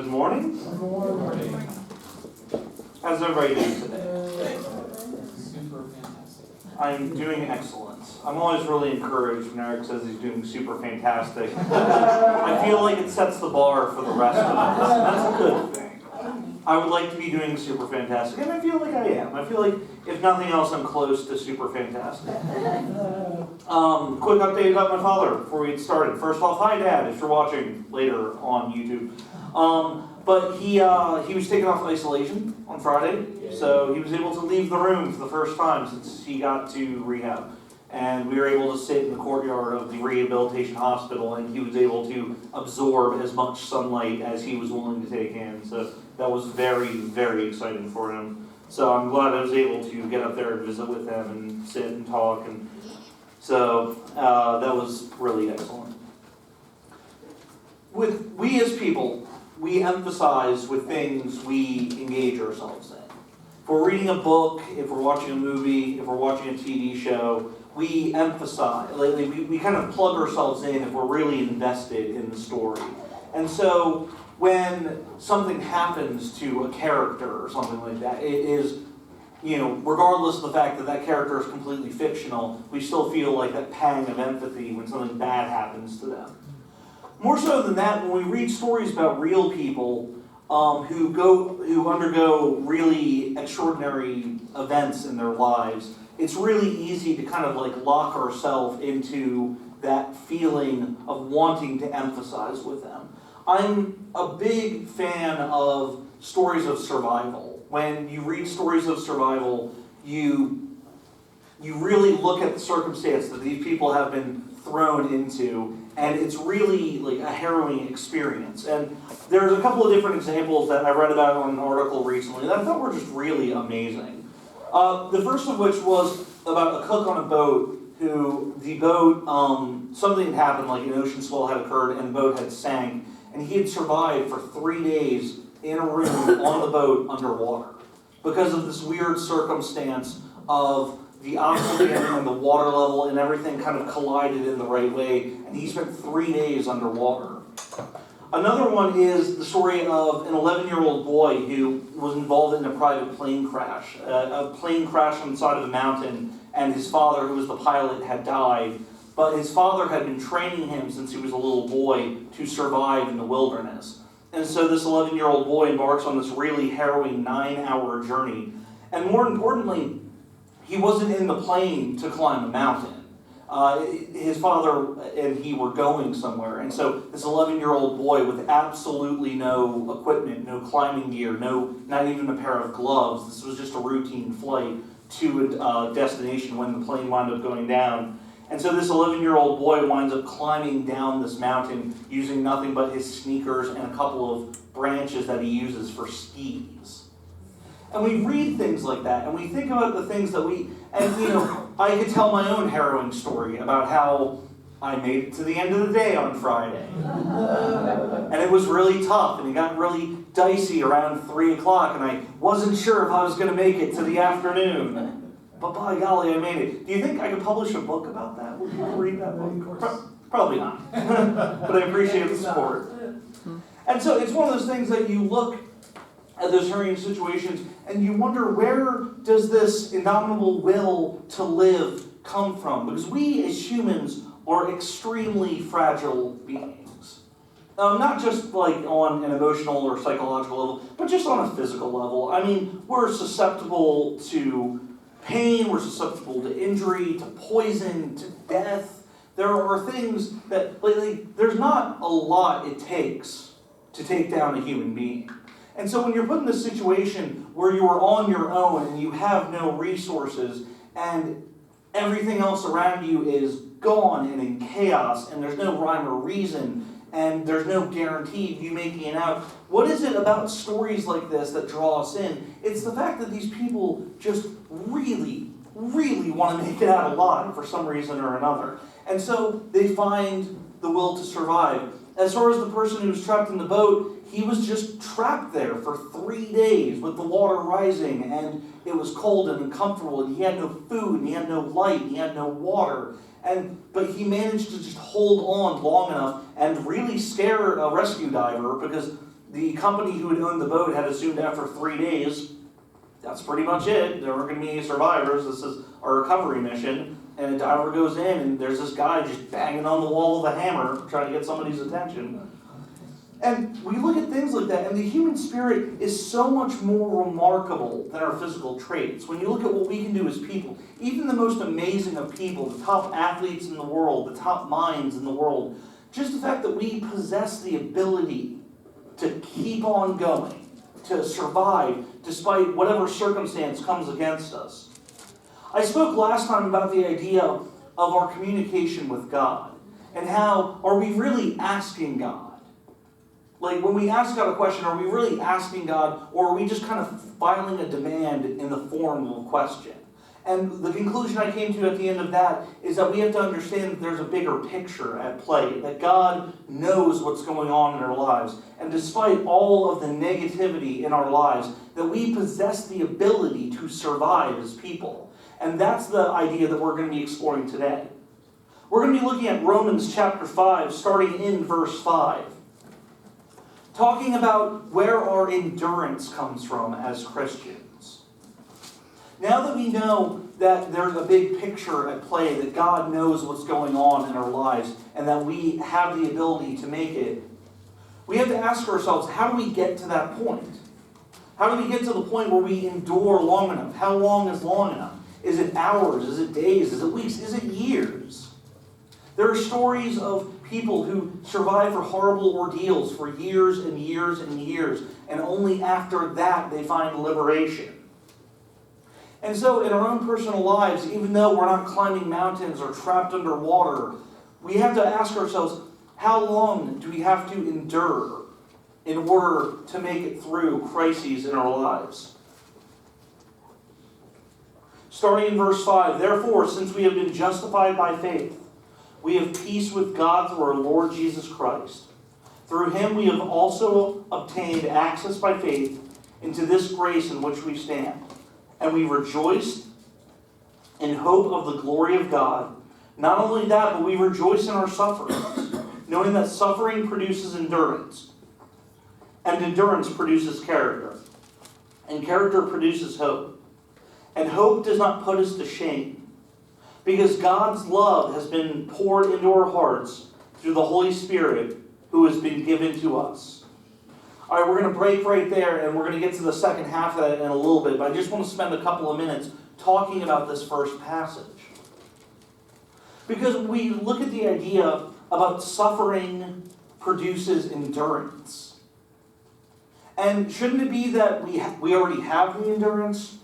Good morning. Good morning. How's everybody doing today? Super fantastic. I'm doing excellent. I'm always really encouraged when Eric says he's doing super fantastic. I feel like it sets the bar for the rest of us. That's a good thing. I would like to be doing super fantastic, and I feel like I am. I feel like, if nothing else, I'm close to super fantastic. Quick update about my father before we get started. First off, hi Dad, if you're watching later on YouTube. But he was taken off isolation on Friday, so he was able to leave the room for the first time since he got to rehab. And we were able to sit in the courtyard of the rehabilitation hospital, and he was able to absorb as much sunlight as he was willing to take in. So that was very, very exciting for him. So I'm glad I was able to get up there and visit with him and sit and talk. And so that was really excellent. We as people, we emphasize with things we engage ourselves in. If we're reading a book, if we're watching a movie, if we're watching a TV show, we emphasize, we kind of plug ourselves in if we're really invested in the story. And so when something happens to a character or something like that, it is, regardless of the fact that that character is completely fictional, we still feel like that pang of empathy when something bad happens to them. More so than that, when we read stories about real people who undergo really extraordinary events in their lives, it's really easy to kind of lock ourselves into that feeling of wanting to empathize with them. I'm a big fan of stories of survival. When you read stories of survival, you really look at the circumstance that these people have been thrown into, and it's really a harrowing experience. And there's a couple of different examples that I read about on an article recently that I thought were just really amazing. The first of which was about a cook on a boat who, the boat, something had happened, like an ocean swell had occurred and the boat had sank, and he had survived for 3 days in a room on the boat underwater because of this weird circumstance of the oxygen and the water level and everything kind of collided in the right way, and he spent 3 days underwater. Another one is the story of an 11-year-old boy who was involved in a private plane crash. A plane crashed on the side of a mountain, and his father, who was the pilot, had died. But his father had been training him since he was a little boy to survive in the wilderness. And so this 11-year-old boy embarks on this really harrowing 9-hour journey. And more importantly, he wasn't in the plane to climb a mountain. His father and he were going somewhere. And so this 11-year-old boy with absolutely no equipment, no climbing gear, not even a pair of gloves, this was just a routine flight to a destination when the plane wound up going down. And so this 11-year-old boy winds up climbing down this mountain using nothing but his sneakers and a couple of branches that he uses for skis. And we read things like that, and we think about the things that I could tell my own harrowing story about how I made it to the end of the day on Friday. And it was really tough, and it got really dicey around 3 o'clock, and I wasn't sure if I was going to make it to the afternoon. But by golly, I made it. Do you think I could publish a book about that? Would you read that book? Probably not. But I appreciate the support. And so it's one of those things that you look at those harrowing situations, and you wonder, where does this indomitable will to live come from? Because we as humans are extremely fragile beings. Not just on an emotional or psychological level, but just on a physical level. I mean, we're susceptible to pain, we're susceptible to injury, to poison, to death. There are things that, there's not a lot it takes to take down a human being. And so when you're put in this situation where you are on your own and you have no resources and everything else around you is gone and in chaos and there's no rhyme or reason and there's no guarantee of you making it out, what is it about stories like this that draw us in? It's the fact that these people just really, really want to make it out alive for some reason or another. And so they find the will to survive. As far as the person who was trapped in the boat, he was just trapped there for 3 days with the water rising, and it was cold and uncomfortable, and he had no food, and he had no light, and he had no water. But he managed to just hold on long enough and really scare a rescue diver, because the company who had owned the boat had assumed after 3 days, that's pretty much it. There weren't going to be any survivors. This is our recovery mission. And a diver goes in, and there's this guy just banging on the wall with a hammer, trying to get somebody's attention. And we look at things like that, and the human spirit is so much more remarkable than our physical traits. When you look at what we can do as people, even the most amazing of people, the top athletes in the world, the top minds in the world, just the fact that we possess the ability to keep on going, to survive, despite whatever circumstance comes against us. I spoke last time about the idea of our communication with God, and how are we really asking God? Like, when we ask God a question, are we really asking God, or are we just kind of filing a demand in the form of a question? And the conclusion I came to at the end of that is that we have to understand that there's a bigger picture at play, that God knows what's going on in our lives. And despite all of the negativity in our lives, that we possess the ability to survive as people. And that's the idea that we're going to be exploring today. We're going to be looking at Romans chapter 5, starting in verse 5. Talking about where our endurance comes from as Christians. Now that we know that there's a big picture at play, that God knows what's going on in our lives, and that we have the ability to make it, we have to ask ourselves, how do we get to that point? How do we get to the point where we endure long enough? How long is long enough? Is it hours? Is it days? Is it weeks? Is it years? There are stories of people who survive for horrible ordeals for years and years and years, and only after that they find liberation. And so in our own personal lives, even though we're not climbing mountains or trapped underwater, we have to ask ourselves, how long do we have to endure in order to make it through crises in our lives? Starting in verse 5, therefore, since we have been justified by faith, we have peace with God through our Lord Jesus Christ. Through him we have also obtained access by faith into this grace in which we stand. And we rejoice in hope of the glory of God. Not only that, but we rejoice in our sufferings, knowing that suffering produces endurance. And endurance produces character. And character produces hope. And hope does not put us to shame, because God's love has been poured into our hearts through the Holy Spirit who has been given to us. All right, we're going to break right there, and we're going to get to the second half of that in a little bit, but I just want to spend a couple of minutes talking about this first passage. Because we look at the idea about suffering produces endurance. And shouldn't it be that we already have the endurance?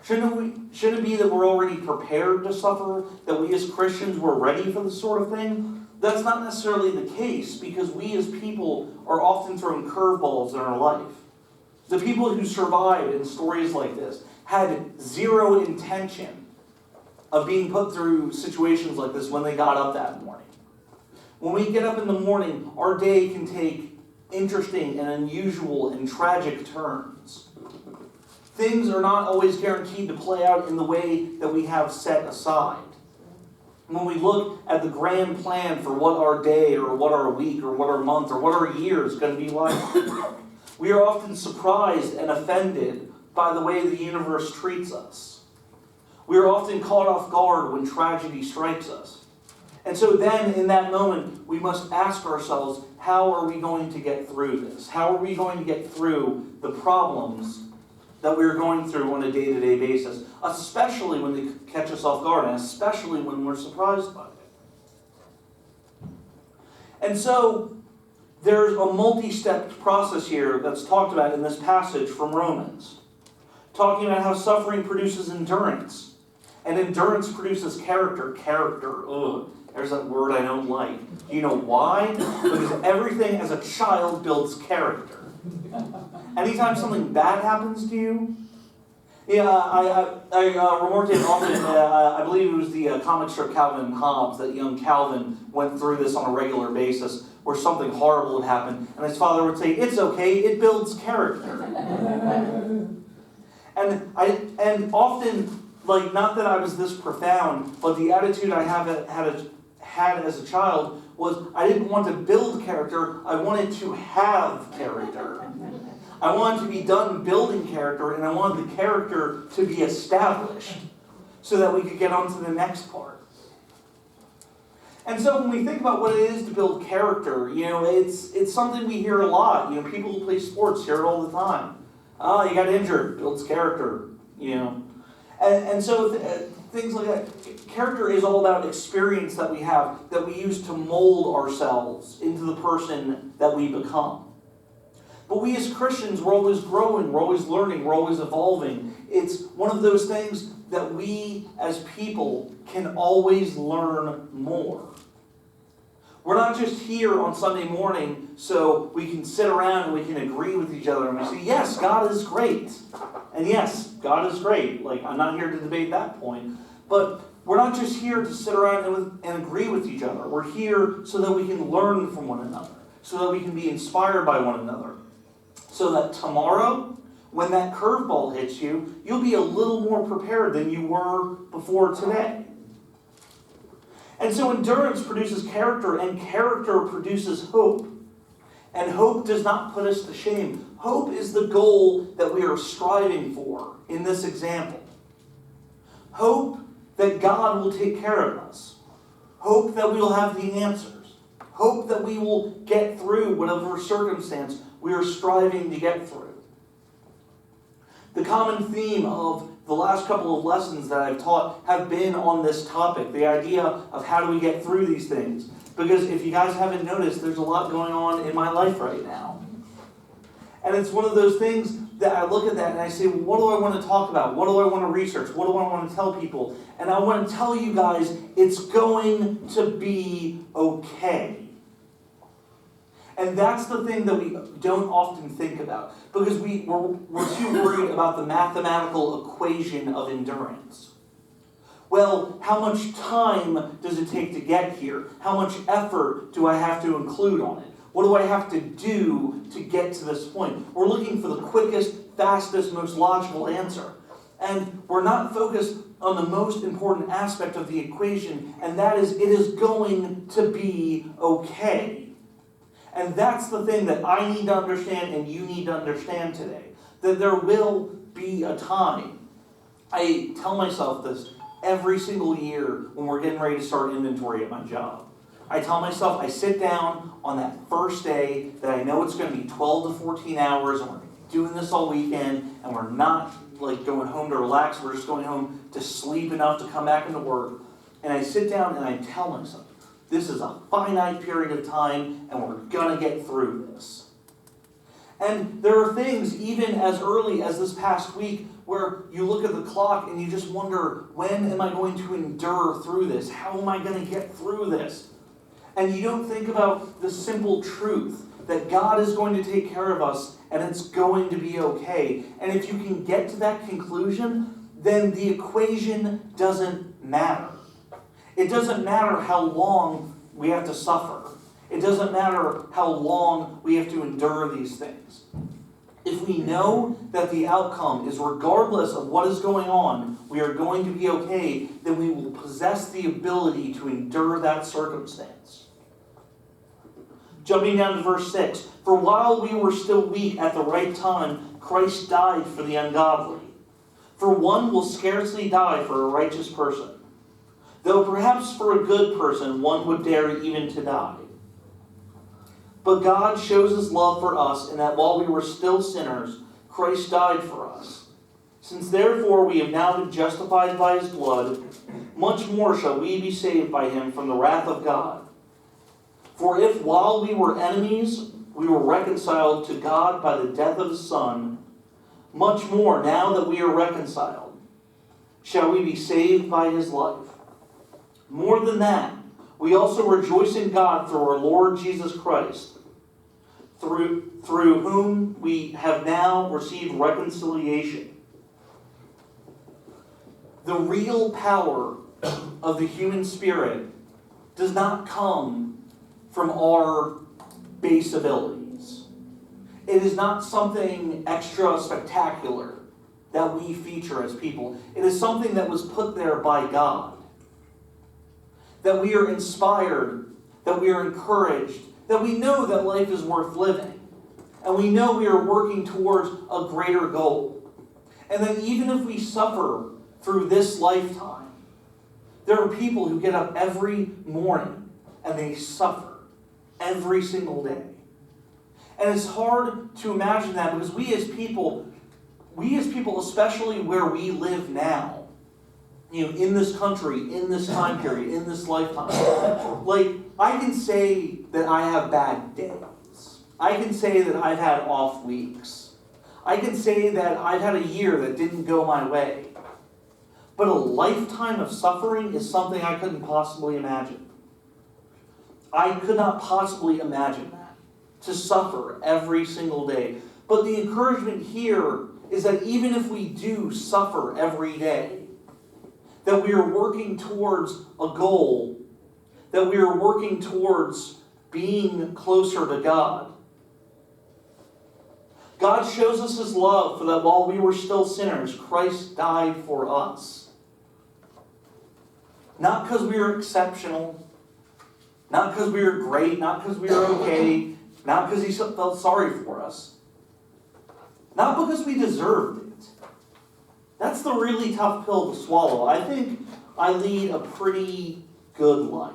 Shouldn't it be that we're already prepared to suffer? That we as Christians were ready for this sort of thing? That's not necessarily the case, because we as people are often thrown curveballs in our life. The people who survived in stories like this had zero intention of being put through situations like this when they got up that morning. When we get up in the morning, our day can take interesting and unusual and tragic turns. Things are not always guaranteed to play out in the way that we have set aside. When we look at the grand plan for what our day or what our week or what our month or what our year is going to be like, we are often surprised and offended by the way the universe treats us. We are often caught off guard when tragedy strikes us. And so then, in that moment, we must ask ourselves, how are we going to get through this? How are we going to get through the problems that we're going through on a day-to-day basis, especially when they catch us off guard, and especially when we're surprised by it. And so, there's a multi-step process here that's talked about in this passage from Romans, talking about how suffering produces endurance, and endurance produces character. Character, ugh, there's that word I don't like. Do you know why? Because everything as a child builds character. Anytime something bad happens to you, I remarked it often, I believe it was the comic strip Calvin and Hobbes, that young Calvin went through this on a regular basis, where something horrible would happen, and his father would say, it's okay, it builds character. And often, like, not that I was this profound, but the attitude I had as a child was I didn't want to build character, I wanted to have character. I wanted to be done building character, and I wanted the character to be established so that we could get on to the next part. And so when we think about what it is to build character, it's something we hear a lot. People who play sports hear it all the time. Oh, you got injured, builds character, And so things like that. Character is all about experience that we have, that we use to mold ourselves into the person that we become. But we as Christians, we're always growing, we're always learning, we're always evolving. It's one of those things that we as people can always learn more. We're not just here on Sunday morning so we can sit around and we can agree with each other and we say, yes, God is great. And yes, God is great. I'm not here to debate that point. But we're not just here to sit around and agree with each other. We're here so that we can learn from one another, so that we can be inspired by one another. So that tomorrow, when that curveball hits you, you'll be a little more prepared than you were before today. And so endurance produces character, and character produces hope. And hope does not put us to shame. Hope is the goal that we are striving for in this example. Hope that God will take care of us. Hope that we will have the answers. Hope that we will get through whatever circumstance we are striving to get through. The common theme of the last couple of lessons that I've taught have been on this topic, the idea of how do we get through these things. Because if you guys haven't noticed, there's a lot going on in my life right now. And it's one of those things that I look at that and I say, well, what do I want to talk about? What do I want to research? What do I want to tell people? And I want to tell you guys, it's going to be okay. And that's the thing that we don't often think about, because we're too worried about the mathematical equation of endurance. Well, how much time does it take to get here? How much effort do I have to include on it? What do I have to do to get to this point? We're looking for the quickest, fastest, most logical answer. And we're not focused on the most important aspect of the equation, and that is, it is going to be okay. And that's the thing that I need to understand and you need to understand today. That there will be a time. I tell myself this every single year when we're getting ready to start inventory at my job. I tell myself, I sit down on that first day that I know it's going to be 12 to 14 hours and we're doing this all weekend and we're not going home to relax. We're just going home to sleep enough to come back into work. And I sit down and I tell myself, this is a finite period of time, and we're going to get through this. And there are things, even as early as this past week, where you look at the clock and you just wonder, when am I going to endure through this? How am I going to get through this? And you don't think about the simple truth that God is going to take care of us, and it's going to be okay. And if you can get to that conclusion, then the equation doesn't matter. It doesn't matter how long we have to suffer. It doesn't matter how long we have to endure these things. If we know that the outcome is regardless of what is going on, we are going to be okay, then we will possess the ability to endure that circumstance. Jumping down to verse 6. For while we were still weak at the right time, Christ died for the ungodly. For one will scarcely die for a righteous person, though perhaps for a good person one would dare even to die. But God shows His love for us in that while we were still sinners, Christ died for us. Since therefore we have now been justified by His blood, much more shall we be saved by Him from the wrath of God. For if while we were enemies, we were reconciled to God by the death of His Son, much more now that we are reconciled, shall we be saved by His life. More than that, we also rejoice in God through our Lord Jesus Christ, through whom we have now received reconciliation. The real power of the human spirit does not come from our base abilities. It is not something extra spectacular that we feature as people. It is something that was put there by God. that we are inspired, that we are encouraged, that we know that life is worth living, and we know we are working towards a greater goal. And that even if we suffer through this lifetime, there are people who get up every morning and they suffer every single day. And it's hard to imagine that because we as people, especially where we live now, in this country, in this time period, in this lifetime, I can say that I have bad days. I can say that I've had off weeks. I can say that I've had a year that didn't go my way. But a lifetime of suffering is something I couldn't possibly imagine. I could not possibly imagine that, to suffer every single day. But the encouragement here is that even if we do suffer every day, that we are working towards a goal, that we are working towards being closer to God. God shows us His love for that while we were still sinners, Christ died for us. Not because we were exceptional, not because we were great, not because we were okay, not because He felt sorry for us, not because we deserved it. That's the really tough pill to swallow. I think I lead a pretty good life.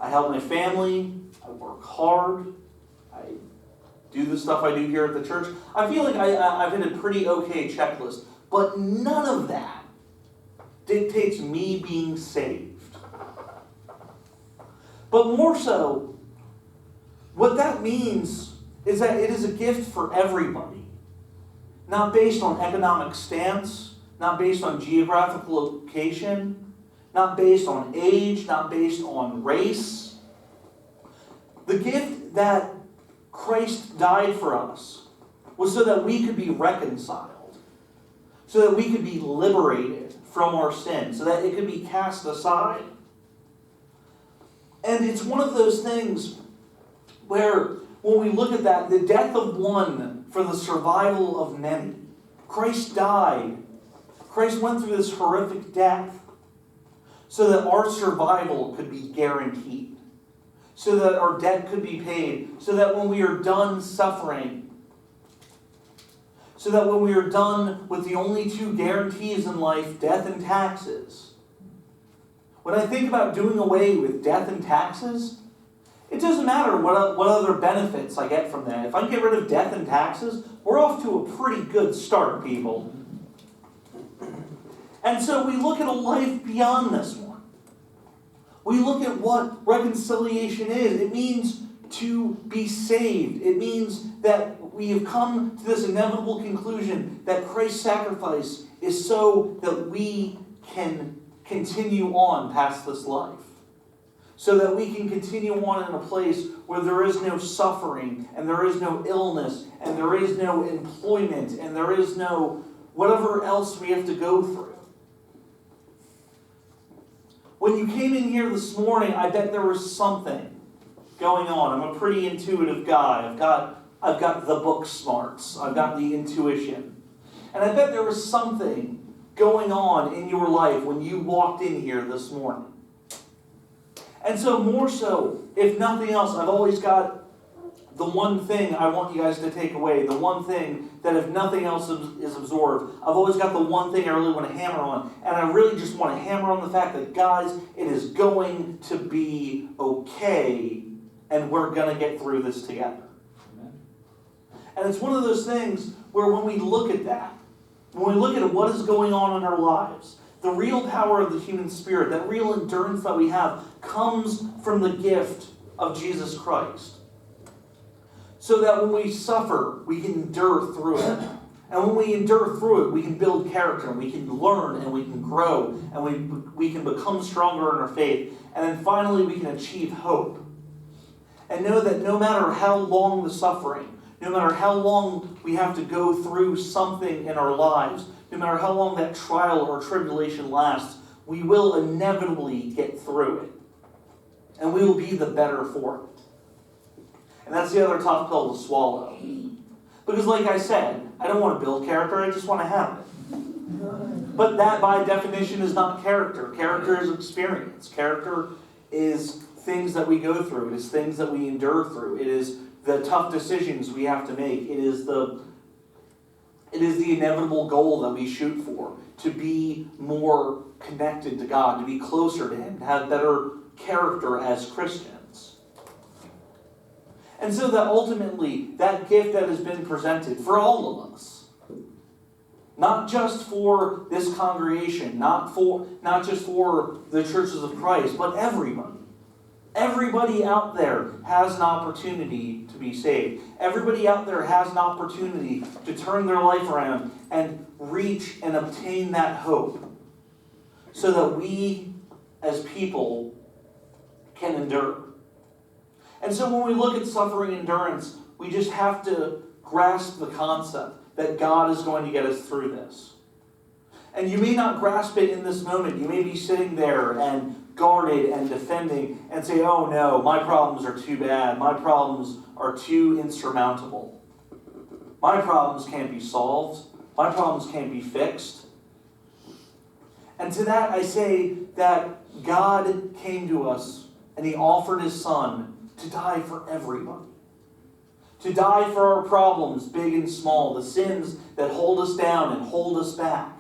I help my family, I work hard, I do the stuff I do here at the church. I feel like I've hit a pretty okay checklist, but none of that dictates me being saved. But more so, what that means is that it is a gift for everybody. Not based on economic stance, not based on geographical location, not based on age, not based on race. The gift that Christ died for us was so that we could be reconciled, so that we could be liberated from our sin, so that it could be cast aside. And it's one of those things where, when we look at that, the death of one for the survival of many. Christ died. Christ went through this horrific death so that our survival could be guaranteed, so that our debt could be paid, so that when we are done suffering, so that when we are done with the only two guarantees in life, death and taxes. When I think about doing away with death and taxes, it doesn't matter what other benefits I get from that. If I can get rid of death and taxes, we're off to a pretty good start, people. And so we look at a life beyond this one. We look at what reconciliation is. It means to be saved. It means that we have come to this inevitable conclusion that Christ's sacrifice is so that we can continue on past this life. So that we can continue on in a place where there is no suffering, and there is no illness, and there is no employment, and there is no whatever else we have to go through. When you came in here this morning, I bet there was something going on. I'm a pretty intuitive guy. I've got the book smarts. I've got the intuition. And I bet there was something going on in your life when you walked in here this morning. And so more so, if nothing else, I've always got the one thing I want you guys to take away, the one thing that if nothing else is absorbed, I've always got the one thing I really want to hammer on. And I really just want to hammer on the fact that, guys, it is going to be okay, and we're going to get through this together. Amen. And it's one of those things where when we look at that, when we look at what is going on in our lives, the real power of the human spirit, that real endurance that we have, comes from the gift of Jesus Christ. So that when we suffer, we can endure through it. And when we endure through it, we can build character, and we can learn, and we can grow, and we can become stronger in our faith. And then finally, we can achieve hope. And know that no matter how long the suffering, no matter how long we have to go through something in our lives, no matter how long that trial or tribulation lasts, we will inevitably get through it. And we will be the better for it. And that's the other tough pill to swallow. Because like I said, I don't want to build character, I just want to have it. But that by definition is not character. Character is experience. Character is things that we go through. It is things that we endure through. It is the tough decisions we have to make. It is the inevitable goal that we shoot for, to be more connected to God, to be closer to Him, to have better character as Christians. And so that ultimately, that gift that has been presented for all of us, not just for this congregation, not just for the churches of Christ, but everybody. Everybody out there has an opportunity to be saved. Everybody out there has an opportunity to turn their life around and reach and obtain that hope, so that we as people can endure. And so when we look at suffering endurance, we just have to grasp the concept that God is going to get us through this. And you may not grasp it in this moment. You may be sitting there and guarded and defending and say, oh no, my problems are too bad. My problems are too insurmountable. My problems can't be solved. My problems can't be fixed. And to that I say that God came to us and He offered His Son to die for everybody. To die for our problems, big and small, the sins that hold us down and hold us back.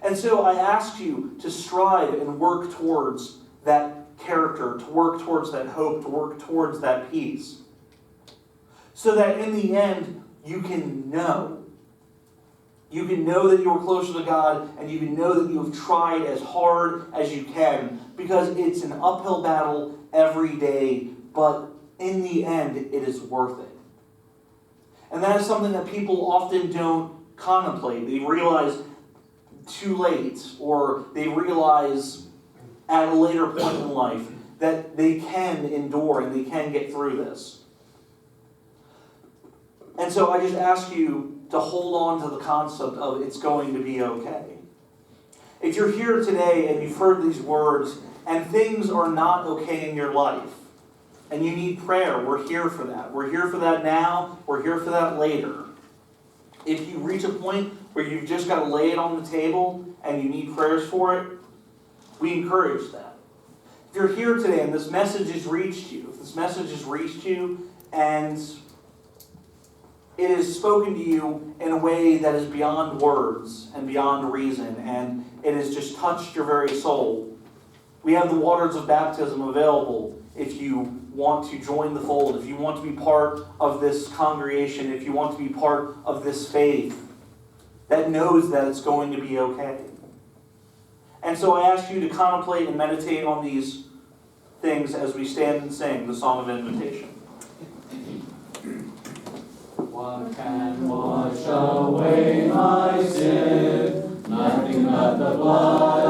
And so I ask you to strive and work towards that character, to work towards that hope, to work towards that peace. So that in the end, you can know. You can know that you are closer to God, and you can know that you have tried as hard as you can, because it's an uphill battle every day, but in the end, it is worth it. And that is something that people often don't contemplate. They realize too late, or they realize at a later point in life that they can endure and they can get through this. And so I just ask you to hold on to the concept of it's going to be okay. If you're here today and you've heard these words and things are not okay in your life, and you need prayer, we're here for that. We're here for that now, we're here for that later. If you reach a point where you've just got to lay it on the table and you need prayers for it, we encourage that. If you're here today and this message has reached you, and it is spoken to you in a way that is beyond words and beyond reason, and it has just touched your very soul, we have the waters of baptism available if you want to join the fold, if you want to be part of this congregation, if you want to be part of this faith that knows that it's going to be okay. And so I ask you to contemplate and meditate on these things as we stand and sing the song of invitation. What can wash away my sin? Nothing but the blood